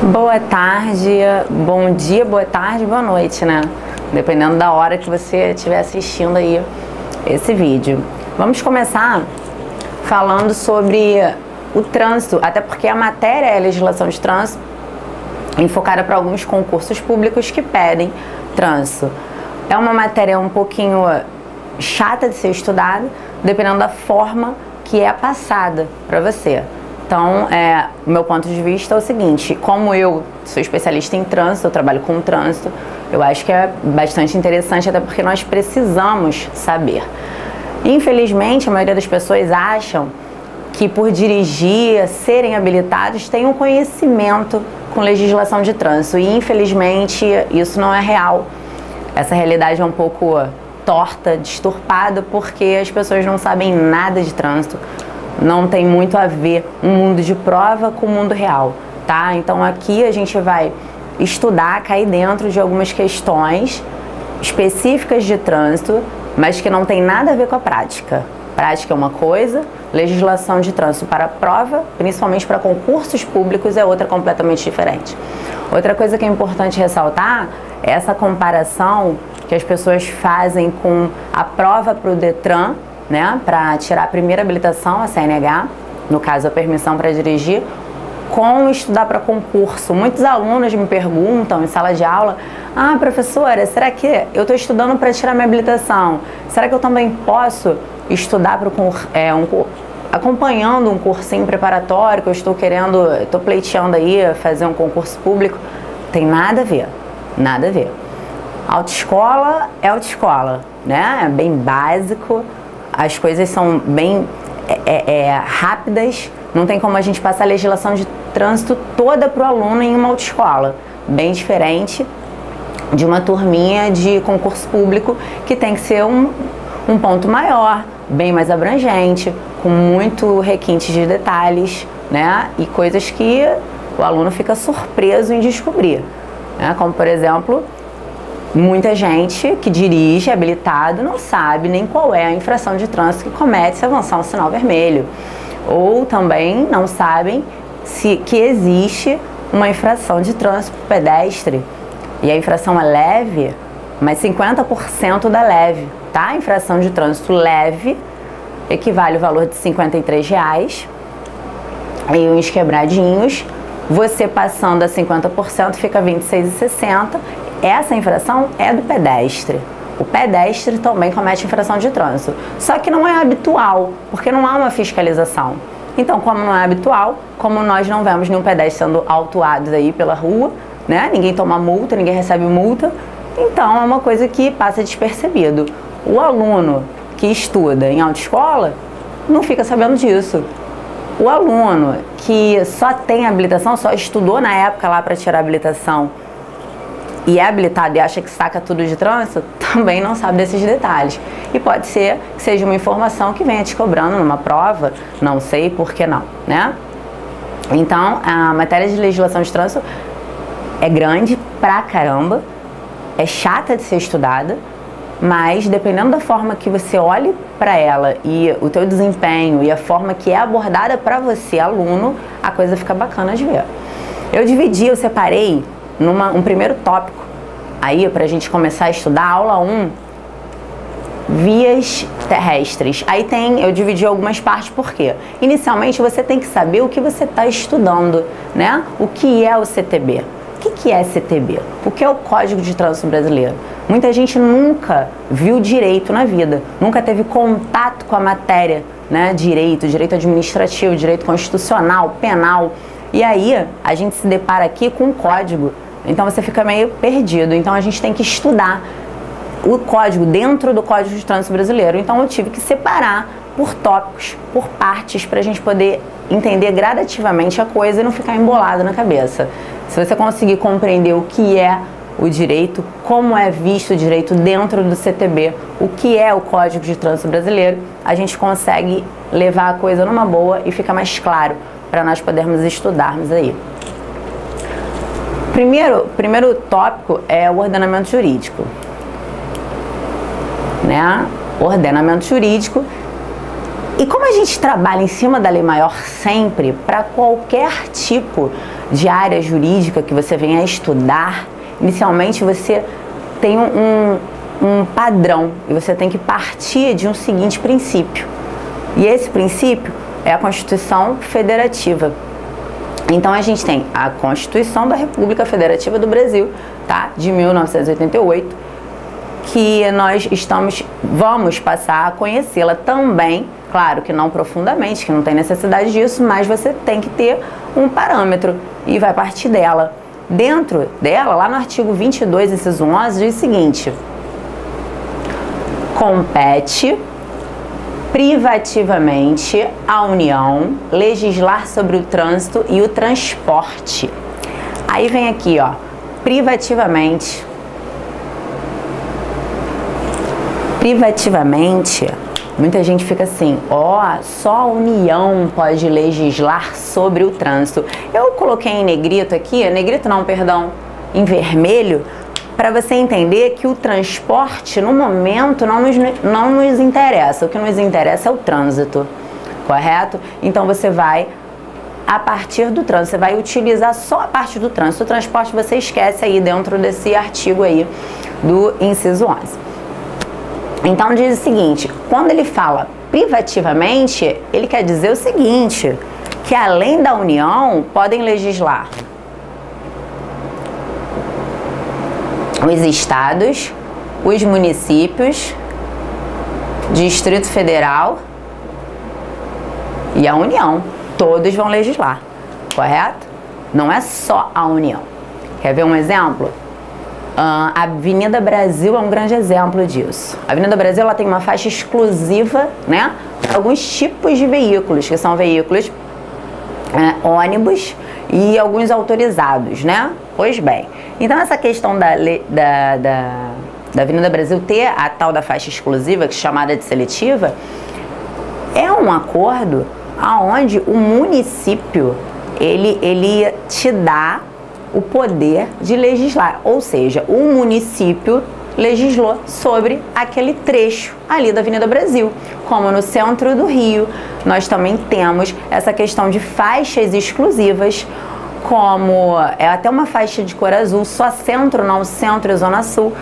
Boa tarde, bom dia, boa tarde, boa noite, né? Dependendo da hora que você estiver assistindo aí esse vídeo. Vamos começar falando sobre o trânsito, até porque a matéria é a legislação de trânsito, enfocada para alguns concursos públicos que pedem trânsito. É uma matéria um pouquinho chata de ser estudada, dependendo da forma que é passada para você. Então, o meu ponto de vista é o seguinte: como eu sou especialista em trânsito, eu trabalho com trânsito, eu acho que é bastante interessante, até porque nós precisamos saber. Infelizmente, a maioria das pessoas acham que por dirigir, serem habilitados, têm um conhecimento com legislação de trânsito, e infelizmente isso não é real. Essa realidade é um pouco torta, distorpada, porque as pessoas não sabem nada de trânsito. Não tem muito a ver um mundo de prova com o mundo real, tá? Então aqui a gente vai estudar, cair dentro de algumas questões específicas de trânsito, mas que não tem nada a ver com a prática. Prática é uma coisa, legislação de trânsito para prova, principalmente para concursos públicos, é outra completamente diferente. Outra coisa que é importante ressaltar é essa comparação que as pessoas fazem com a prova para o Detran, né, para tirar a primeira habilitação, a CNH, no caso a permissão para dirigir, com estudar para concurso. Muitos alunos me perguntam em sala de aula: ah, professora, será que eu estou estudando para tirar minha habilitação? Será que eu também posso estudar para acompanhando um cursinho preparatório que eu estou pleiteando aí fazer um concurso público? Tem nada a ver, nada a ver. Autoescola é autoescola, né? É bem básico. As coisas são bem rápidas, não tem como a gente passar a legislação de trânsito toda para o aluno em uma autoescola. Bem diferente de uma turminha de concurso público, que tem que ser um ponto maior, bem mais abrangente, com muito requinte de detalhes, né? E coisas que o aluno fica surpreso em descobrir, né? Como, por exemplo, muita gente que dirige habilitado não sabe nem qual é a infração de trânsito que comete se avançar um sinal vermelho. Ou também não sabem que existe uma infração de trânsito pedestre. E a infração é leve, mas 50% da leve, tá? A infração de trânsito leve equivale ao valor de R$53. E uns quebradinhos, você passando a 50% fica R$26,60. Essa infração é do pedestre. O pedestre também comete infração de trânsito, só que não é habitual, porque não há uma fiscalização. Então, como não é habitual, como nós não vemos nenhum pedestre sendo autuado aí pela rua, né? Ninguém toma multa, ninguém recebe multa, então é uma coisa que passa despercebido. O aluno que estuda em autoescola não fica sabendo disso. O aluno que só tem habilitação, só estudou na época lá para tirar a habilitação e é habilitado e acha que saca tudo de trânsito, também não sabe desses detalhes. E pode ser que seja uma informação que venha te cobrando numa prova, não sei por que não, né? Então, a matéria de legislação de trânsito é grande pra caramba, é chata de ser estudada, mas dependendo da forma que você olhe para ela e o teu desempenho e a forma que é abordada para você, aluno, a coisa fica bacana de ver. Eu separei um primeiro tópico aí pra gente começar a estudar, aula 1, vias terrestres. Aí eu dividi algumas partes, porque inicialmente você tem que saber o que você está estudando, né? O que é o CTB? O que é CTB? O que é o Código de Trânsito Brasileiro? Muita gente nunca viu direito na vida, nunca teve contato com a matéria, né? Direito administrativo, direito constitucional, penal. E aí a gente se depara aqui com um código. Então você fica meio perdido. Então a gente tem que estudar o código dentro do Código de Trânsito Brasileiro. Então eu tive que separar por tópicos, por partes, para a gente poder entender gradativamente a coisa e não ficar embolado na cabeça. Se você conseguir compreender o que é o direito, como é visto o direito dentro do CTB, o que é o Código de Trânsito Brasileiro, a gente consegue levar a coisa numa boa e fica mais claro para nós podermos estudarmos aí. Primeiro tópico é o ordenamento jurídico, né? Ordenamento jurídico E como a gente trabalha em cima da lei maior sempre, para qualquer tipo de área jurídica que você venha a estudar, inicialmente você tem um padrão e você tem que partir de um seguinte princípio. E esse princípio é a Constituição Federativa. Então a gente tem a Constituição da República Federativa do Brasil, tá? De 1988, que nós vamos passar a conhecê-la também, claro que não profundamente, que não tem necessidade disso, mas você tem que ter um parâmetro e vai partir dela. Dentro dela, lá no artigo 22, inciso 11, diz o seguinte: compete privativamente à União legislar sobre o trânsito e o transporte. Aí vem aqui, ó, privativamente. Privativamente, muita gente fica assim, ó, só a União pode legislar sobre o trânsito. Eu coloquei em negrito aqui, negrito não, perdão, em vermelho, para você entender que o transporte, no momento, não nos interessa. O que nos interessa é o trânsito, correto? Então você vai, a partir do trânsito, você vai utilizar só a parte do trânsito. O transporte você esquece aí dentro desse artigo aí do inciso 11. Então diz o seguinte, quando ele fala privativamente, ele quer dizer o seguinte, que além da União podem legislar os estados, os municípios, Distrito Federal e a União. Todos vão legislar, correto? Não é só a União. Quer ver um exemplo? A Avenida Brasil é um grande exemplo disso. A Avenida Brasil ela tem uma faixa exclusiva, né, para alguns tipos de veículos, que são veículos ônibus e alguns autorizados, né? Pois bem, então essa questão da Avenida Brasil ter a tal da faixa exclusiva, que é chamada de seletiva, é um acordo aonde o município ele te dá o poder de legislar, ou seja, o município legislou sobre aquele trecho ali da Avenida Brasil, como no centro do Rio. Nós também temos essa questão de faixas exclusivas, como é até uma faixa de cor azul, só centro, não centro e zona sul.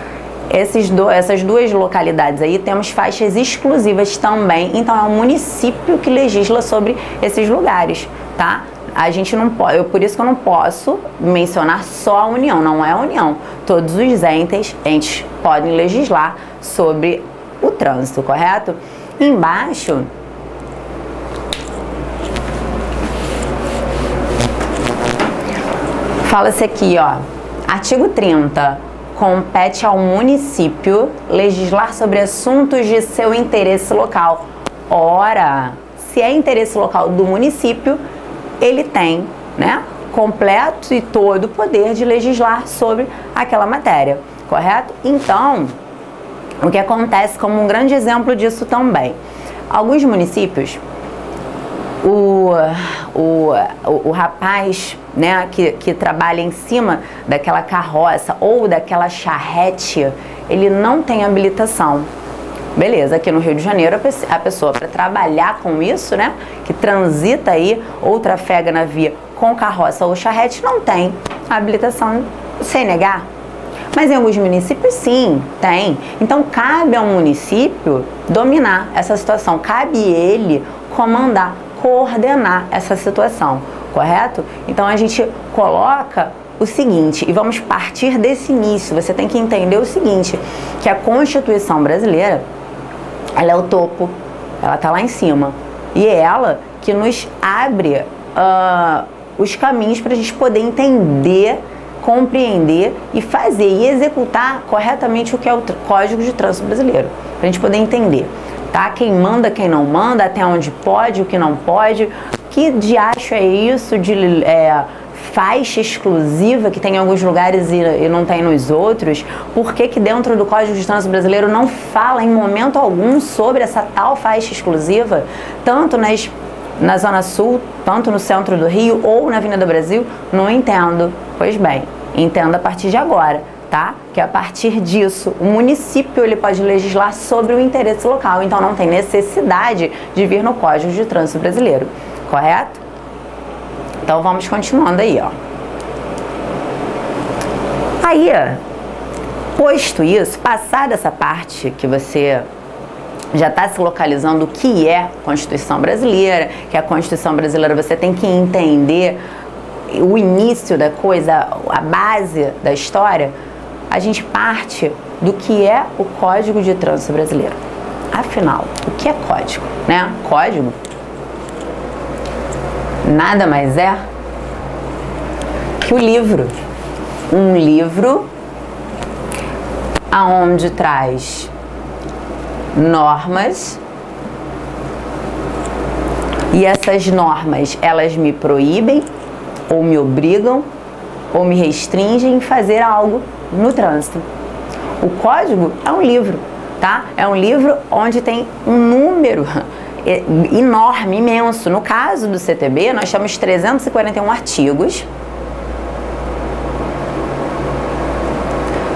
Essas duas localidades aí temos faixas exclusivas também, então é o município que legisla sobre esses lugares, tá? A gente não pode, por isso que eu não posso mencionar só a União, não é a União. Todos os entes podem legislar sobre o trânsito, correto? Embaixo, fala-se aqui, ó, artigo 30, compete ao município legislar sobre assuntos de seu interesse local. Ora, se é interesse local do município, ele tem, né, completo e todo o poder de legislar sobre aquela matéria, correto? Então, o que acontece como um grande exemplo disso também, alguns municípios, o rapaz, né, que trabalha em cima daquela carroça ou daquela charrete, ele não tem habilitação. Beleza, aqui no Rio de Janeiro a pessoa para trabalhar com isso, né, que transita aí ou trafega na via com carroça ou charrete, não tem habilitação CNH. Mas em alguns municípios sim, tem. Então cabe ao município dominar essa situação, cabe ele comandar, coordenar essa situação, correto? Então a gente coloca o seguinte, e vamos partir desse início, você tem que entender o seguinte, que a Constituição brasileira, ela é o topo, ela está lá em cima. E é ela que nos abre os caminhos para a gente poder entender, compreender e fazer e executar corretamente o que é o Código de Trânsito Brasileiro. Para a gente poder entender, tá? Quem manda, quem não manda, até onde pode, o que não pode. Que diacho é isso de faixa exclusiva que tem em alguns lugares e não tem nos outros? Por que que dentro do Código de Trânsito Brasileiro não fala em momento algum sobre essa tal faixa exclusiva, tanto na Zona Sul, tanto no centro do Rio ou na Avenida Brasil? Não entendo. Pois bem, entenda a partir de agora. tá? Que a partir disso, o município ele pode legislar sobre o interesse local, então não tem necessidade de vir no Código de Trânsito Brasileiro, correto? Então vamos continuando aí, ó. Aí, posto isso, passada essa parte que você já está se localizando o que é Constituição Brasileira, que a Constituição Brasileira você tem que entender o início da coisa, a base da história, a gente parte do que é o Código de Trânsito Brasileiro. Afinal, o que é código, né? Código nada mais é que o livro. Um livro aonde traz normas e essas normas elas me proíbem ou me obrigam ou me restringem em fazer algo no trânsito. O código é um livro, tá? É um livro onde tem um número enorme, imenso. No caso do CTB, nós temos 341 artigos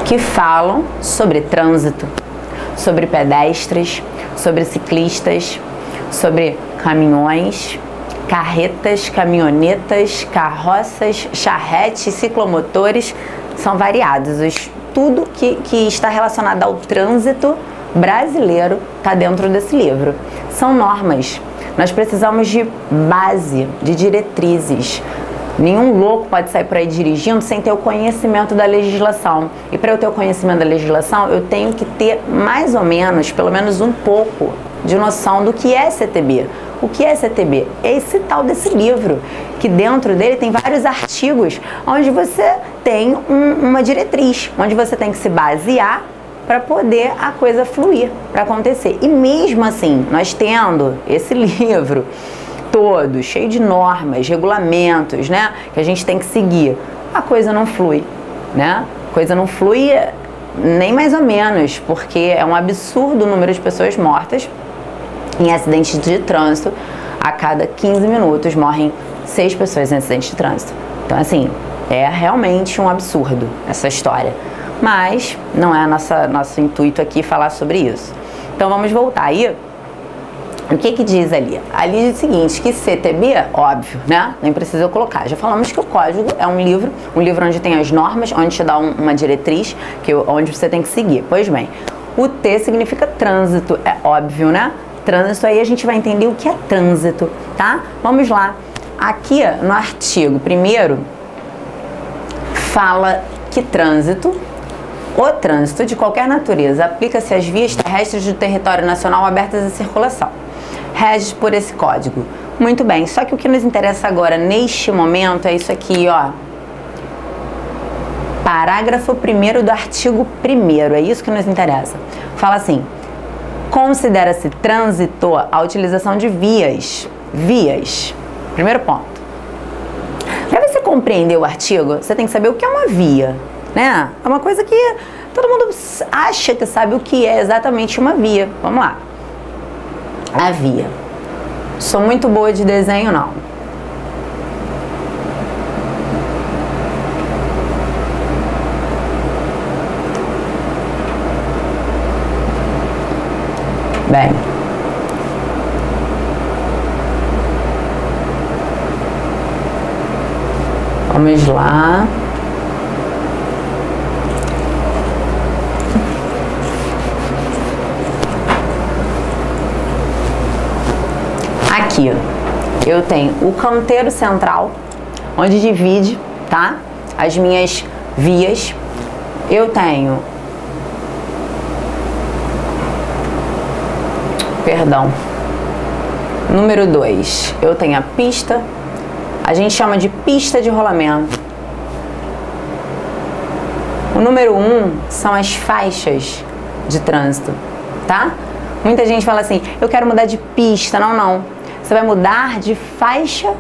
que falam sobre trânsito, sobre pedestres, sobre ciclistas, sobre caminhões, carretas, caminhonetas, carroças, charretes, ciclomotores, são variados. Tudo que está relacionado ao trânsito brasileiro está dentro desse livro. São normas. Nós precisamos de base, de diretrizes. Nenhum louco pode sair por aí dirigindo sem ter o conhecimento da legislação. E para eu ter o conhecimento da legislação, eu tenho que ter mais ou menos, pelo menos um pouco, de noção do que é CTB. O que é CTB? É esse tal desse livro, que dentro dele tem vários artigos onde você tem uma diretriz, onde você tem que se basear para poder a coisa fluir, para acontecer. E mesmo assim, nós tendo esse livro todo, cheio de normas, regulamentos, né, que a gente tem que seguir, a coisa não flui, né? A coisa não flui nem mais ou menos, porque é um absurdo o número de pessoas mortas em acidentes de trânsito. A cada 15 minutos morrem 6 pessoas em acidentes de trânsito. Então, assim, é realmente um absurdo essa história. Mas não é nosso intuito aqui falar sobre isso. Então, vamos voltar aí. O que diz ali? Ali diz o seguinte, que CTB, óbvio, né? Nem precisa eu colocar. Já falamos que o código é um livro onde tem as normas, onde te dá uma diretriz, onde você tem que seguir. Pois bem, o T significa trânsito, é óbvio, né? Trânsito, aí a gente vai entender o que é trânsito, tá? Vamos lá. Aqui no artigo 1º, fala que o trânsito de qualquer natureza aplica-se às vias terrestres do território nacional abertas à circulação. Rege por esse código. Muito bem, só que o que nos interessa agora, neste momento, é isso aqui, ó. Parágrafo 1º do artigo 1º, é isso que nos interessa. Fala assim, considera-se trânsito a utilização de vias. Vias. Primeiro ponto. Para você compreender o artigo, você tem que saber o que é uma via, né? É uma coisa que todo mundo acha que sabe o que é exatamente uma via. Vamos lá. A via. Sou muito boa de desenho, não. Bem. Vamos lá. Aqui, eu tenho o canteiro central, onde divide, tá? As minhas vias. Eu tenho, número 2, eu tenho a pista, a gente chama de pista de rolamento. O número 1 são as faixas de trânsito, tá? Muita gente fala assim, eu quero mudar de pista. Não, não. Você vai mudar de faixa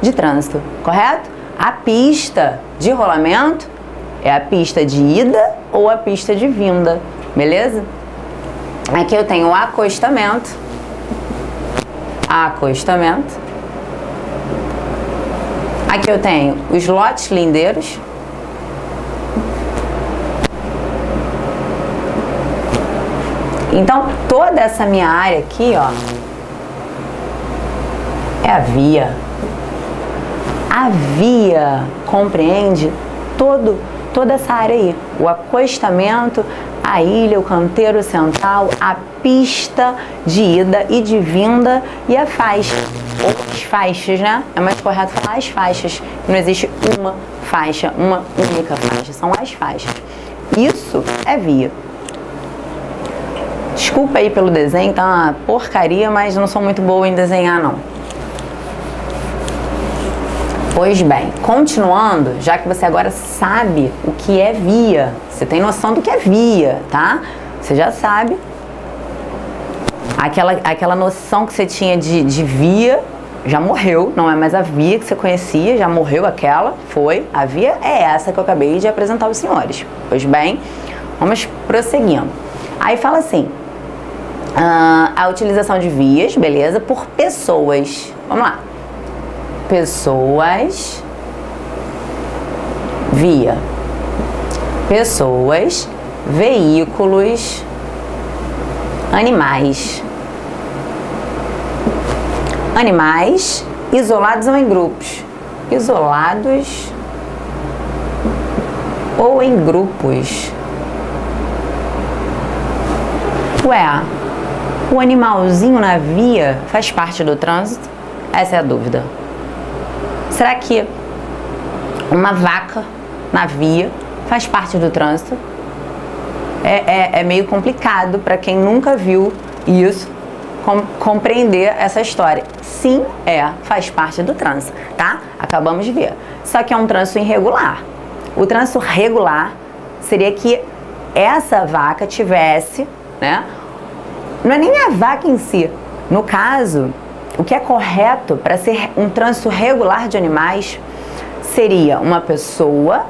de trânsito, correto? A pista de rolamento é a pista de ida ou a pista de vinda, beleza? Aqui eu tenho o acostamento. Aqui eu tenho os lotes lindeiros. Então, toda essa minha área aqui, ó, é a via. A via compreende toda essa área aí. O acostamento, a ilha, o canteiro central, a pista de ida e de vinda e a faixa. Ou as faixas, né? É mais correto falar as faixas. Não existe uma faixa, uma única faixa. São as faixas. Isso é via. Desculpa aí pelo desenho, tá uma porcaria, mas não sou muito boa em desenhar, não. Pois bem, continuando, já que você agora sabe o que é via, você tem noção do que é via, tá? Você já sabe. Aquela noção que você tinha de via já morreu, não é mais a via que você conhecia, já morreu aquela, foi. A via é essa que eu acabei de apresentar aos senhores. Pois bem, vamos prosseguindo. Aí fala assim, a utilização de vias, beleza, por pessoas. Vamos lá. Pessoas, via. Pessoas, veículos, animais. Animais isolados ou em grupos. Isolados ou em grupos. Ué, o animalzinho na via faz parte do trânsito? Essa é a dúvida. Será que uma vaca na via faz parte do trânsito? É meio complicado para quem nunca viu isso compreender essa história. Sim, faz parte do trânsito, tá? Acabamos de ver. Só que é um trânsito irregular. O trânsito regular seria que essa vaca tivesse, né? Não é nem a vaca em si. No caso, o que é correto para ser um trânsito regular de animais seria uma pessoa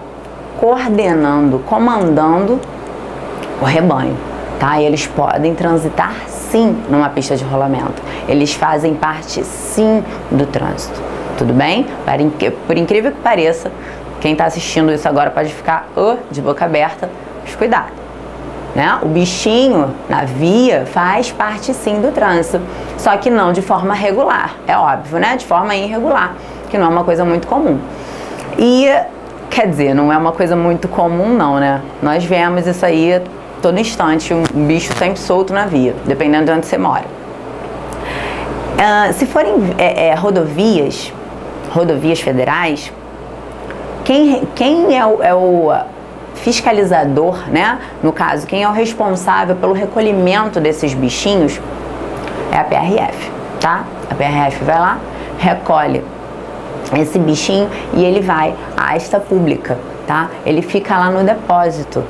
coordenando, comandando o rebanho, tá? E eles podem transitar sim numa pista de rolamento. Eles fazem parte sim do trânsito, tudo bem? Por incrível que pareça, quem está assistindo isso agora pode ficar de boca aberta, mas cuidado, né? O bichinho na via faz parte sim do trânsito, só que não de forma regular, é óbvio, né? De forma irregular, que não é uma coisa muito comum. E, quer dizer, não é uma coisa muito comum não, né? Nós vemos isso aí todo instante, um bicho sempre solto na via, dependendo de onde você mora. Se forem rodovias federais, quem é o fiscalizador, né? No caso, quem é o responsável pelo recolhimento desses bichinhos é a PRF, tá? A PRF vai lá, recolhe esse bichinho e ele vai à asta pública, tá? Ele fica lá no depósito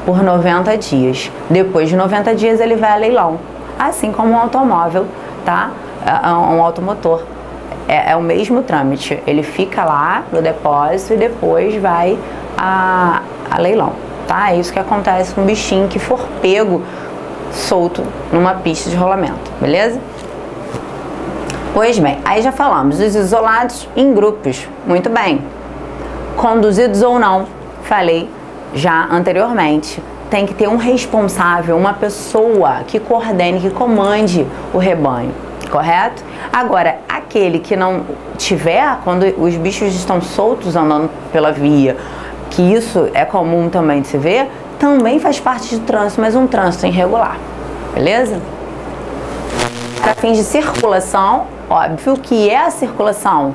por 90 dias. Depois de 90 dias ele vai a leilão, assim como um automóvel, tá? Um automotor. É o mesmo trâmite. Ele fica lá no depósito e depois vai a leilão, tá? É isso que acontece com um bichinho que for pego solto numa pista de rolamento, beleza? Pois bem, aí já falamos dos isolados em grupos, muito bem. Conduzidos ou não, falei já anteriormente, tem que ter um responsável, uma pessoa que coordene, que comande o rebanho, correto? Agora, aquele que não tiver, quando os bichos estão soltos andando pela via, que isso é comum também de se ver, também faz parte do trânsito, mas um trânsito irregular, beleza? Para fins de circulação, óbvio que é a circulação,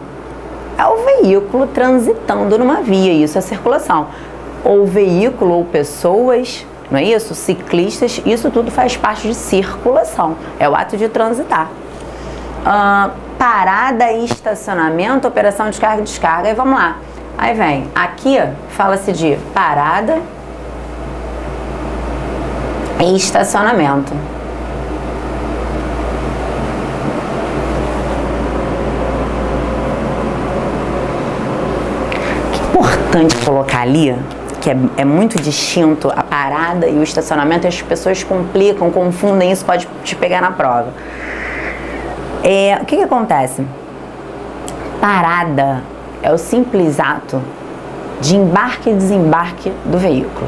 é o veículo transitando numa via, isso é circulação. Ou veículo, ou pessoas, não é isso? Ciclistas, isso tudo faz parte de circulação, é o ato de transitar. Parada e estacionamento, operação de carga e descarga, aí vamos lá. Aí vem, aqui fala-se de parada e estacionamento. Que importante colocar ali, que é muito distinto a parada e o estacionamento, e as pessoas complicam, confundem, isso pode te pegar na prova. O que acontece? Parada é o simples ato de embarque e desembarque do veículo.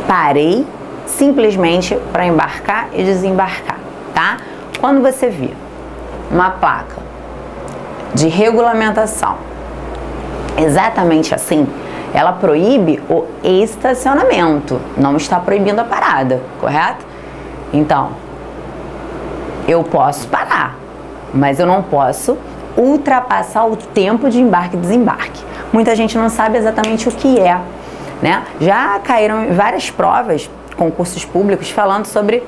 Parei simplesmente para embarcar e desembarcar, tá? Quando você vê uma placa de regulamentação exatamente assim, ela proíbe o estacionamento, não está proibindo a parada, correto? Então, eu posso parar, mas eu não posso ultrapassar o tempo de embarque e desembarque. Muita gente não sabe exatamente o que é, né? Já caíram várias provas, concursos públicos, falando sobre,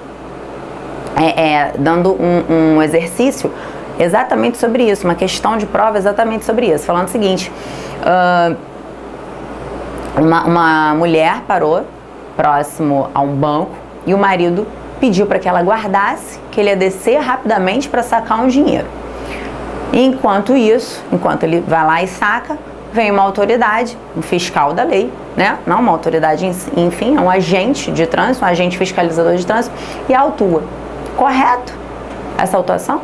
dando um exercício exatamente sobre isso, uma questão de prova exatamente sobre isso, falando o seguinte, uma mulher parou próximo a um banco e o marido pediu para que ela guardasse, que ele ia descer rapidamente para sacar um dinheiro. Enquanto isso, enquanto ele vai lá e saca, vem uma autoridade, um fiscal da lei, né? Não uma autoridade, enfim, é um agente de trânsito, um agente fiscalizador de trânsito, e autua. Correto essa autuação?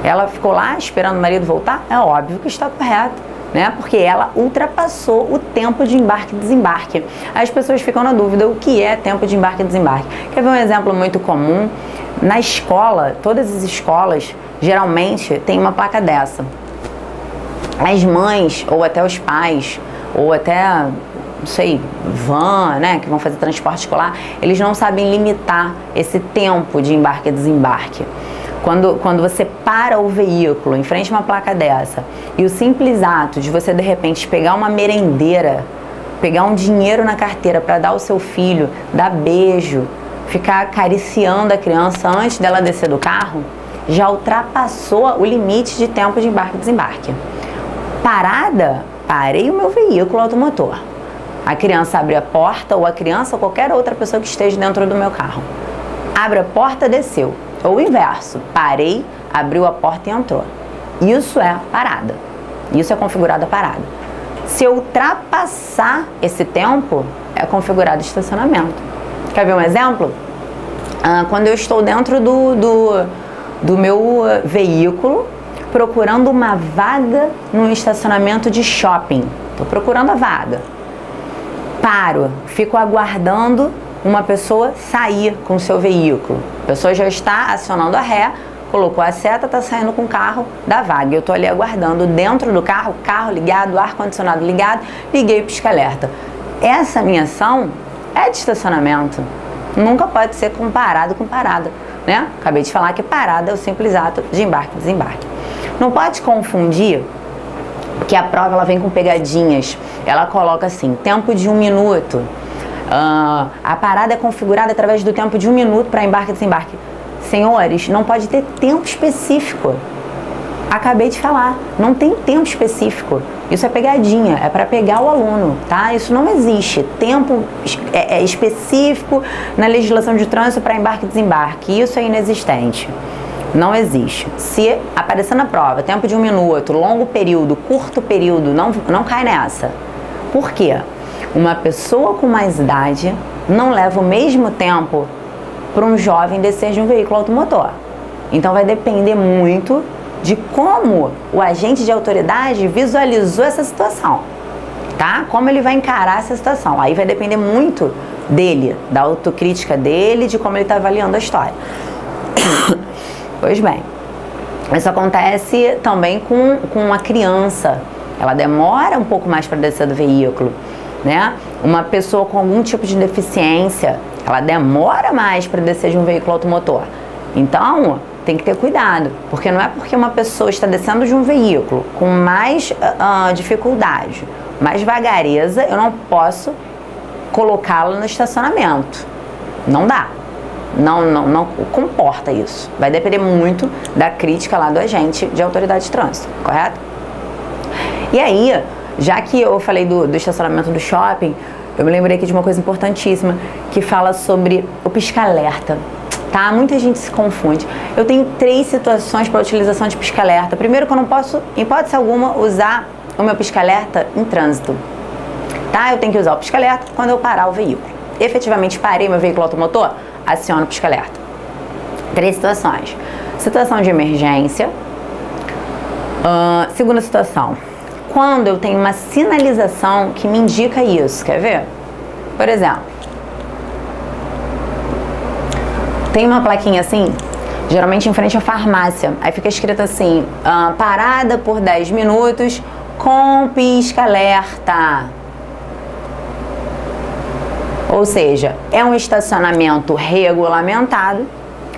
Ela ficou lá esperando o marido voltar? É óbvio que está correto, né? Porque ela ultrapassou o tempo de embarque e desembarque. As pessoas ficam na dúvida o que é tempo de embarque e desembarque. Quer ver um exemplo muito comum? Na escola, todas as escolas geralmente tem uma placa dessa. As mães, ou até os pais, ou até, não sei, van, né, que vão fazer transporte escolar, eles não sabem limitar esse tempo de embarque e desembarque. Quando você para o veículo em frente a uma placa dessa e o simples ato de você de repente pegar uma merendeira, pegar um dinheiro na carteira para dar ao seu filho, dar beijo, ficar acariciando a criança antes dela descer do carro, já ultrapassou o limite de tempo de embarque e desembarque. Parada, parei o meu veículo automotor. A criança abre a porta, ou a criança ou qualquer outra pessoa que esteja dentro do meu carro. Abre a porta, desceu. Ou o inverso, parei, abriu a porta e entrou. Isso é parada. Isso é configurado a parada. Se eu ultrapassar esse tempo, é configurado estacionamento. Quer ver um exemplo? Quando eu estou dentro do meu veículo, procurando uma vaga num estacionamento de shopping. Estou procurando a vaga. Paro, fico aguardando uma pessoa sair com o seu veículo. A pessoa já está acionando a ré, colocou a seta, está saindo com o carro da vaga. Eu estou ali aguardando dentro do carro, carro ligado, ar-condicionado ligado, liguei o pisca-alerta. Essa minha ação é de estacionamento. Nunca pode ser comparado com parada, né? Acabei de falar que parada é o simples ato de embarque e desembarque. Não pode confundir, que a prova ela vem com pegadinhas. Ela coloca assim, tempo de 1 minuto. A parada é configurada através do tempo de 1 minuto para embarque e desembarque. Senhores, não pode ter tempo específico. Acabei de falar, não tem tempo específico. Isso é pegadinha, é para pegar o aluno, tá? Isso não existe. Tempo específico na legislação de trânsito para embarque e desembarque. Isso é inexistente. Não existe. Se aparecer na prova, tempo de 1 minuto, longo período, curto período, não cai nessa. Por quê? Uma pessoa com mais idade não leva o mesmo tempo para um jovem descer de um veículo automotor. Então vai depender muito de como o agente de autoridade visualizou essa situação, tá? Como ele vai encarar essa situação. Aí vai depender muito dele, da autocrítica dele, de como ele está avaliando a história. Pois bem, isso acontece também com a criança. Ela demora um pouco mais para descer do veículo, né? Uma pessoa com algum tipo de deficiência, ela demora mais para descer de um veículo automotor. Então, tem que ter cuidado, porque não é porque uma pessoa está descendo de um veículo com mais dificuldade, mais vagareza, eu não posso colocá-la no estacionamento. Não dá. Não comporta isso. Vai depender muito da crítica lá do agente de autoridade de trânsito, correto? E aí, já que eu falei do estacionamento do shopping, eu me lembrei aqui de uma coisa importantíssima que fala sobre o pisca-alerta, tá? Muita gente se confunde. Eu tenho 3 situações para a utilização de pisca-alerta. Primeiro, que eu não posso, em hipótese alguma, usar o meu pisca-alerta em trânsito, tá? Eu tenho que usar o pisca-alerta quando eu parar o veículo. Efetivamente parei meu veículo automotor, aciono o pisca-alerta. 3 situações. Situação de emergência. Segunda situação, quando eu tenho uma sinalização que me indica isso. Quer ver? Por exemplo, Tem uma plaquinha assim, geralmente em frente à farmácia. Aí fica escrito assim, parada por 10 minutos com pisca-alerta. Ou seja, é um estacionamento regulamentado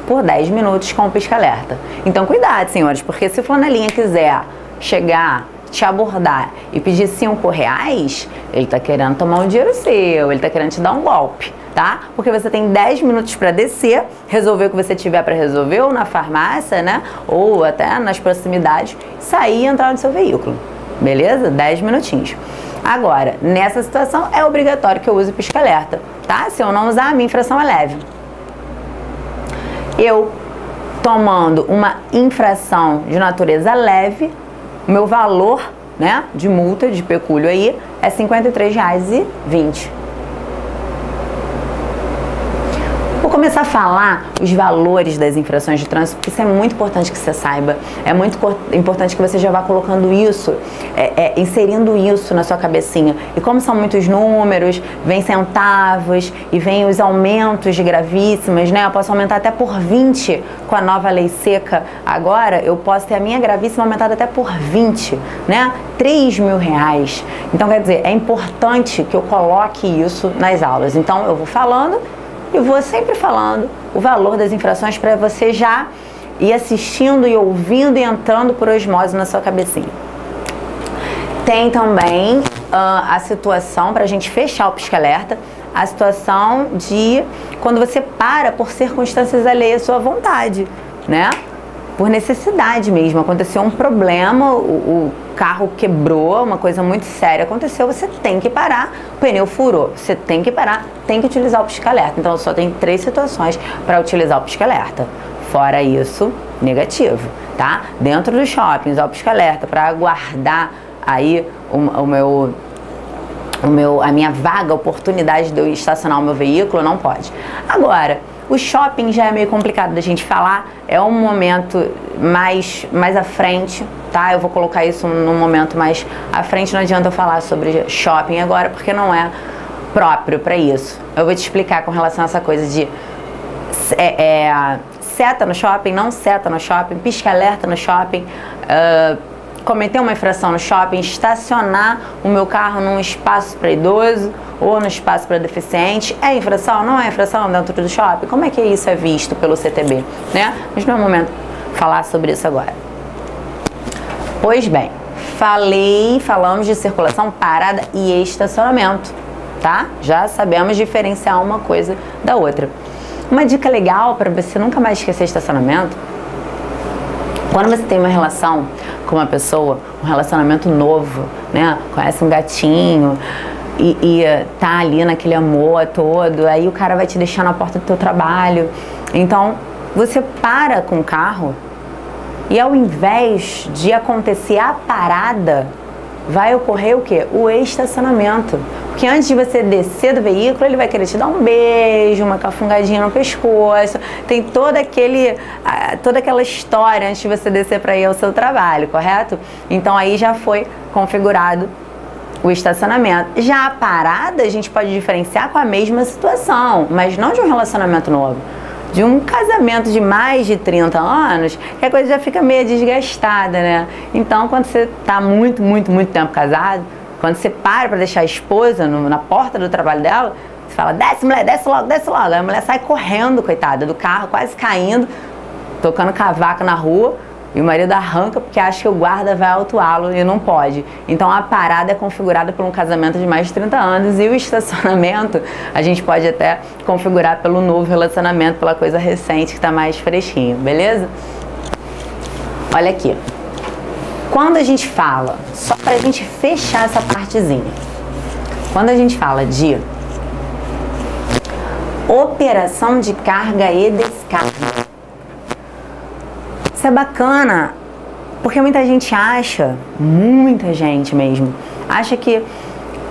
por 10 minutos com pisca-alerta. Então cuidado, senhores, porque se o flanelinha quiser chegar, te abordar e pedir R$5, ele tá querendo tomar um dinheiro seu, ele tá querendo te dar um golpe, tá? Porque você tem 10 minutos para descer, resolver o que você tiver para resolver, ou na farmácia, né? Ou até nas proximidades, sair e entrar no seu veículo, beleza? 10 minutinhos. Agora, nessa situação é obrigatório que eu use pisca-alerta, tá? Se eu não usar, a minha infração é leve. Eu tomando uma infração de natureza leve, o meu valor, né, de multa, de pecúlio aí, é R$ 53,20. Vou começar a falar os valores das infrações de trânsito, porque isso é muito importante que você saiba. É muito importante que você já vá colocando isso, inserindo isso na sua cabecinha. E como são muitos números, vem centavos e vem os aumentos de gravíssimas, né? Eu posso aumentar até por 20 com a nova lei seca. Agora eu posso ter a minha gravíssima aumentada até por 20, né? R$3.000. Então, quer dizer, é importante que eu coloque isso nas aulas. Então, eu vou falando e vou sempre falando o valor das infrações para você já ir assistindo e ouvindo e entrando por osmose na sua cabecinha. Tem também a situação, para a gente fechar o pisca-alerta, a situação de quando você para por circunstâncias alheias à sua vontade, né? Por necessidade mesmo, aconteceu um problema, o carro quebrou, uma coisa muito séria aconteceu, você tem que parar, o pneu furou, você tem que parar, tem que utilizar o pisca-alerta. Então só tem 3 situações para utilizar o pisca-alerta. Fora isso, negativo, tá? Dentro do shopping, usar o pisca-alerta para aguardar aí a minha vaga, oportunidade de eu estacionar o meu veículo, não pode. Agora, o shopping já é meio complicado da gente falar, é um momento mais à frente, tá? Eu vou colocar isso num momento mais à frente, não adianta eu falar sobre shopping agora, porque não é próprio para isso. Eu vou te explicar com relação a essa coisa de seta no shopping, não seta no shopping, pisca-alerta no shopping, cometer uma infração no shopping, estacionar o meu carro num espaço para idoso ou no espaço para deficiente, é infração? Não é infração dentro do shopping? Como é que isso é visto pelo CTB, né? Mas não é o momento de falar sobre isso agora. Pois bem, falamos de circulação, parada e estacionamento, tá? Já sabemos diferenciar uma coisa da outra. Uma dica legal para você nunca mais esquecer estacionamento: quando você tem uma relação com uma pessoa, um relacionamento novo, né? Conhece um gatinho e tá ali naquele amor todo, aí o cara vai te deixar na porta do teu trabalho. Então, você para com o carro e ao invés de acontecer a parada, vai ocorrer o quê? O estacionamento. Porque antes de você descer do veículo, ele vai querer te dar um beijo, uma cafungadinha no pescoço. Tem toda aquela história antes de você descer para ir ao seu trabalho, correto? Então aí já foi configurado o estacionamento. Já a parada a gente pode diferenciar com a mesma situação, mas não de um relacionamento novo. De um casamento de mais de 30 anos, que a coisa já fica meio desgastada, né? Então, quando você tá muito tempo casado, quando você para deixar a esposa na porta do trabalho dela, você fala, desce mulher, desce logo, desce logo. Aí a mulher sai correndo, coitada, do carro, quase caindo, tocando cavaco na rua, e o marido arranca porque acha que o guarda vai autuá-lo e não pode. Então a parada é configurada por um casamento de mais de 30 anos e o estacionamento a gente pode até configurar pelo novo relacionamento, pela coisa recente que está mais fresquinho, beleza? Olha aqui. Quando a gente fala, só para a gente fechar essa partezinha, quando a gente fala de operação de carga e descarga, isso é bacana, porque muita gente acha, muita gente mesmo, acha que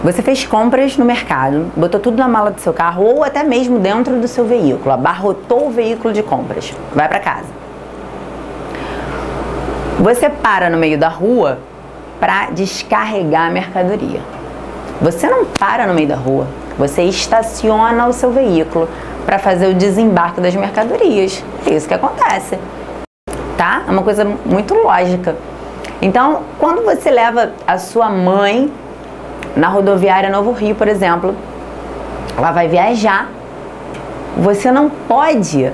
você fez compras no mercado, botou tudo na mala do seu carro ou até mesmo dentro do seu veículo, abarrotou o veículo de compras, vai para casa. Você para no meio da rua para descarregar a mercadoria. Você não para no meio da rua, você estaciona o seu veículo para fazer o desembarque das mercadorias. É isso que acontece, tá? É uma coisa muito lógica. Então, quando você leva a sua mãe na rodoviária Novo Rio, por exemplo, ela vai viajar, você não pode...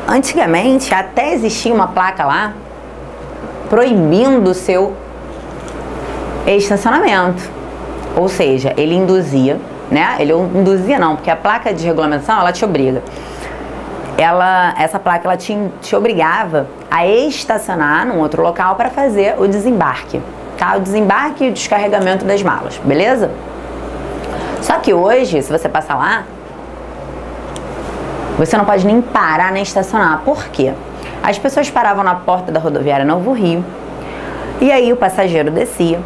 Antigamente, até existia uma placa lá proibindo o seu estacionamento. Ou seja, ele induzia, né? Ele induzia não, porque a placa de regulamentação, ela te obriga. Essa placa, ela te obrigava a estacionar num outro local para fazer o desembarque, tá? O desembarque e o descarregamento das malas, beleza? Só que hoje, se você passar lá, você não pode nem parar nem estacionar. Por quê? As pessoas paravam na porta da rodoviária Novo Rio e aí o passageiro descia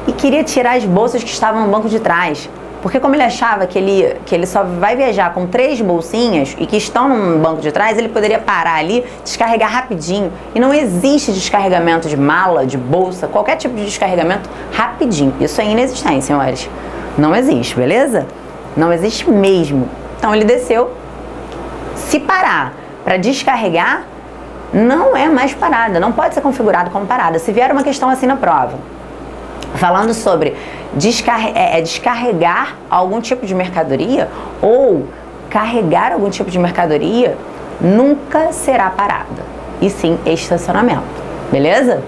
e queria tirar as bolsas que estavam no banco de trás. Porque como ele achava que ele só vai viajar com 3 bolsinhas e que estão no banco de trás, ele poderia parar ali, descarregar rapidinho. E não existe descarregamento de mala, de bolsa, qualquer tipo de descarregamento rapidinho. Isso é inexistente, senhores. Não existe, beleza? Não existe mesmo. Então ele desceu. Se parar para descarregar, não é mais parada, não pode ser configurado como parada. Se vier uma questão assim na prova, falando sobre descarregar algum tipo de mercadoria ou carregar algum tipo de mercadoria, nunca será parada, e sim estacionamento, beleza?